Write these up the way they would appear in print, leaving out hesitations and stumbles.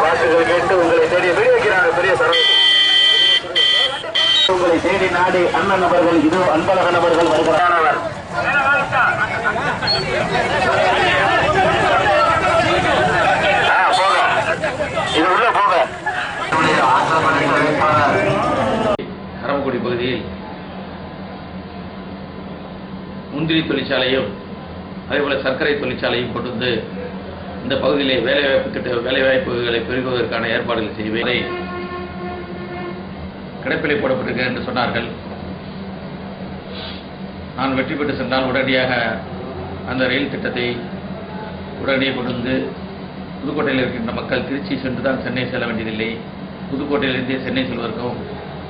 பாட்டுகள் கேட்டு உங்களை தேடி வெளியேற்கிறாங்க பெரிய சரவணன். உங்களை தேடி நாடு அண்ணன் அவர்கள் இது அன்பழகன் அவர்கள் வருகிறார். இது உள்ள போக அரவக்குடி பகுதியில் முந்திரி தொழிற்சாலையும் அதேபோல சர்க்கரை தொழிற்சாலையும் கொண்டு வந்து இந்த பகுதியிலே வேலைவாய்ப்புகளை பெருகுவதற்கான ஏற்பாடுகள் செய்வதை கிடப்பிலை போடப்பட்டிருக்கிறேன் என்று சொன்னார்கள். நான் வெற்றி பெற்று சென்றால் உடனடியாக அந்த ரயில் திட்டத்தை உடனடியாக கொண்டு வந்து புதுக்கோட்டையில் இருக்கின்ற மக்கள் திருச்சி சென்று தான் சென்னை செல்ல வேண்டியதில்லை, புதுக்கோட்டையிலிருந்தே சென்னை செல்வதற்கும்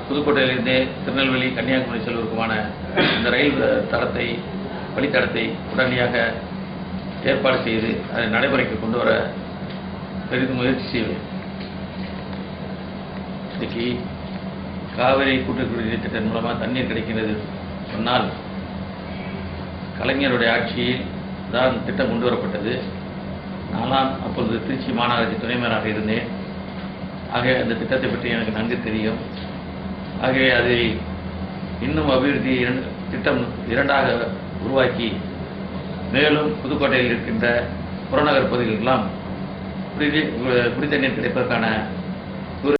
புதுக்கோட்டையிலிருந்தே திருநெல்வேலி கன்னியாகுமரி செல்வதற்குமான இந்த ரயில் தடத்தை வழித்தடத்தை உடனடியாக ஏற்பாடு செய்து அதை நடைமுறைக்கு கொண்டு வர பெரிதும் முயற்சி செய்வேன். இன்றைக்கு காவிரி கூட்டுக்குடிநீர் திட்டத்தின் மூலமாக தண்ணீர் கிடைக்கிறது சொன்னால் கலைஞருடைய ஆட்சியில் தான் திட்டம் கொண்டு வரப்பட்டது. நான்லாம் அப்பொழுது திருச்சி மாநகராட்சி துணை மேயராக இருந்தேன். ஆகவே அந்த திட்டத்தை பற்றி எனக்கு நன்கு தெரியும். ஆகவே அதை இன்னும் அபிவிருத்தி திட்டம் இரண்டாக உருவாக்கி மேலும் புதுக்கோட்டையில் இருக்கின்ற புறநகர் பகுதிகளெல்லாம் குடித்தண்ணீர் கிடைப்பதற்கான